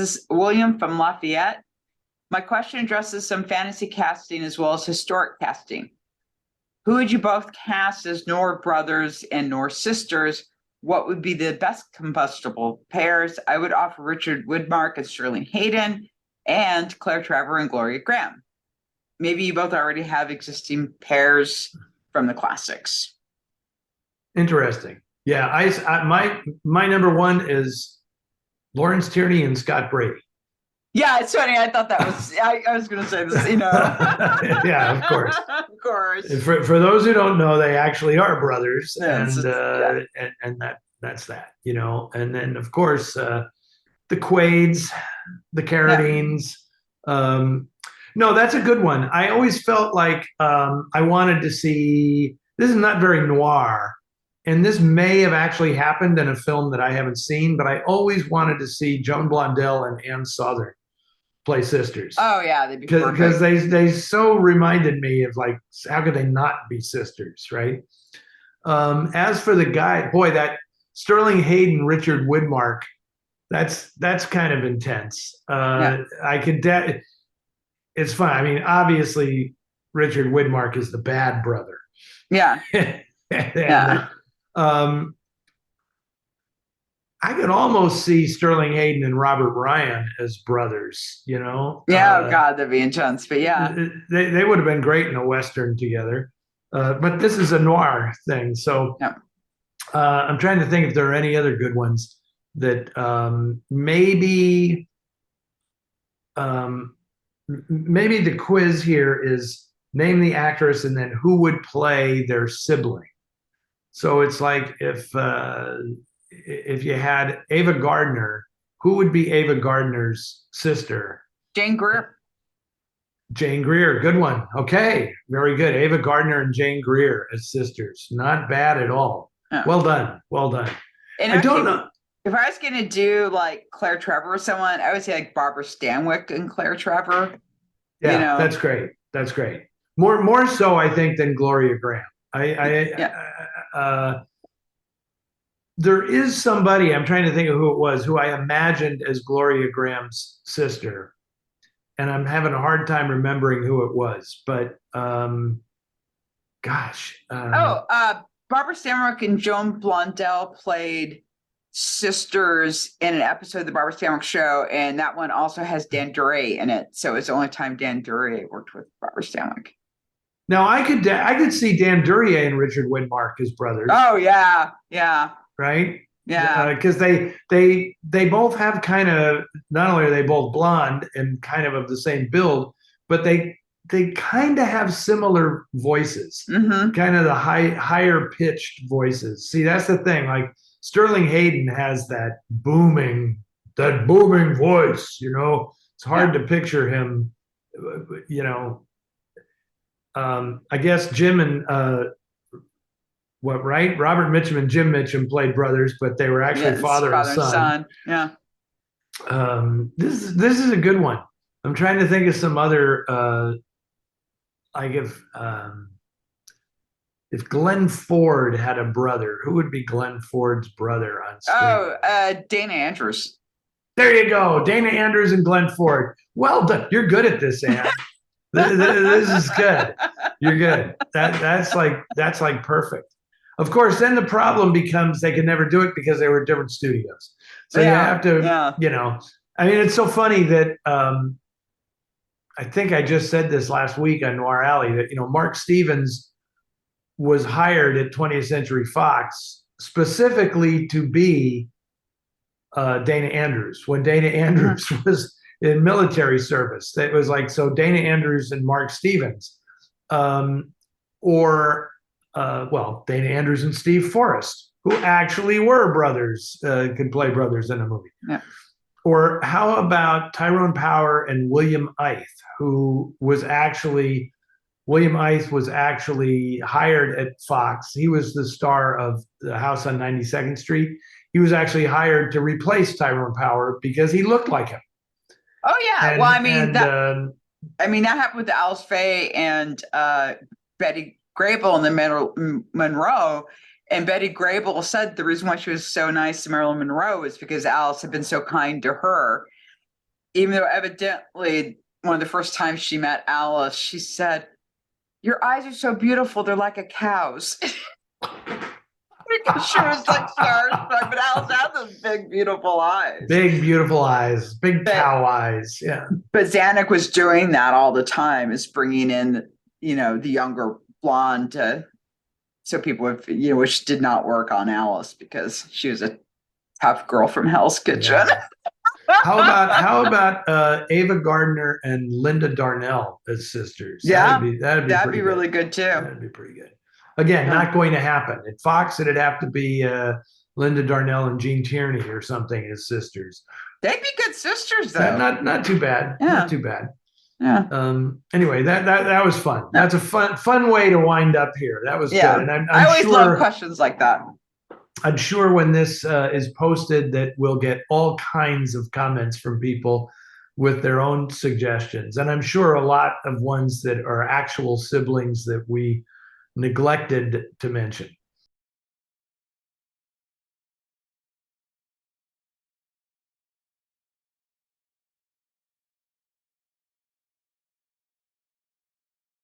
This is William from Lafayette. My question addresses some fantasy casting as well as historic casting. Who would you both cast as Noir brothers and Noir sisters? What would be the best combustible pairs? I would offer Richard Widmark and Sterling Hayden and Claire Trevor and Gloria Graham. Maybe you both already have existing pairs from the classics. Interesting. Yeah, my number one is Lawrence Tierney and Scott Brady. Yeah, it's funny. I thought that was, I was going to say this, Yeah, of course. Of course. For those who don't know, they actually are brothers. Yeah, and that's that, And then, of course, the Quaids, the Carradines. Yeah. No, that's a good one. I always felt like I wanted to see, this is not very noir, and this may have actually happened in a film that I haven't seen, but I always wanted to see Joan Blondell and Ann Sothern play sisters. Oh yeah, they'd be because they so reminded me of like, how could they not be sisters, right? As for the guy, boy, that Sterling Hayden, Richard Widmark, that's kind of intense. I could it's fun. I mean, obviously Richard Widmark is the bad brother. Yeah. Yeah. I could almost see Sterling Hayden and Robert Ryan as brothers, Yeah, oh God, that'd be intense. But yeah, they would have been great in a Western together. But this is a noir thing, so yeah. I'm trying to think if there are any other good ones that maybe the quiz here is name the actress and then who would play their sibling. So it's like if you had Ava Gardner, who would be Ava Gardner's sister? Jane Greer. Jane Greer, good one. Okay, very good. Ava Gardner and Jane Greer as sisters. Not bad at all. Oh. Well done. Well done. And I don't know. If I was going to do like Claire Trevor or someone, I would say like Barbara Stanwyck and Claire Trevor. Yeah, that's great. That's great. More so, I think, than Gloria Graham. There is somebody, I'm trying to think of who it was, who I imagined as Gloria Graham's sister. And I'm having a hard time remembering who it was. But, gosh. Barbara Stanwyck and Joan Blondell played sisters in an episode of the Barbara Stanwyck Show. And that one also has Dan Duryea in it. So it's the only time Dan Duryea worked with Barbara Stanwyck. Now, I could see Dan Duryea and Richard Widmark as brothers. Oh, yeah. Yeah. Right? Yeah. Because they both have kind of, not only are they both blonde and kind of the same build, but they kind of have similar voices, kind of the higher pitched voices. See, that's the thing. Like Sterling Hayden has that booming voice, it's hard to picture him, I guess Jim and Robert Mitchum and Jim Mitchum played brothers, but they were actually father and son. Yeah. This is a good one. I'm trying to think of some other like if Glenn Ford had a brother, who would be Glenn Ford's brother on screen? Dana Andrews. There you go. Dana Andrews and Glenn Ford. Well done. You're good at this, Ann. This is good. You're good. That's like perfect. Of course, then the problem becomes they can never do it because they were different studios. So you have to, I mean, it's so funny that I think I just said this last week on Noir Alley that, Mark Stevens was hired at 20th Century Fox specifically to be Dana Andrews when Dana Andrews was in military service. It was like, so Dana Andrews and Mark Stevens, Dana Andrews and Steve Forrest, who actually were brothers, could play brothers in a movie. Yeah. Or how about Tyrone Power and William Ith, William Ith was actually hired at Fox. He was the star of The House on 92nd Street. He was actually hired to replace Tyrone Power because he looked like him. Oh yeah. That happened with Alice Faye and Betty Grable and then Monroe. And Betty Grable said the reason why she was so nice to Marilyn Monroe was because Alice had been so kind to her. even though evidently one of the first times she met Alice, she said, "Your eyes are so beautiful, they're like a cow's." Because she was like starstruck, but Alice had those big, beautiful eyes. Big, beautiful eyes, big But- cow eyes. Yeah. But Zanuck was doing that all the time, is bringing in, the younger blonde so people would, which did not work on Alice because she was a tough girl from Hell's Kitchen. Yeah. How about Ava Gardner and Linda Darnell as sisters? Yeah, that'd That'd be really good too. That'd be pretty good. Again, Yeah. not going to happen. At Fox, it'd have to be Linda Darnell and Gene Tierney or something as sisters. They'd be good sisters, though. Not too bad. Yeah. Not too bad. Yeah. Anyway, that was fun. Yeah. That's a fun way to wind up here. That was Yeah. good. And I always love questions like that. I'm sure when this is posted that we'll get all kinds of comments from people with their own suggestions. And I'm sure a lot of ones that are actual siblings that we neglected to mention.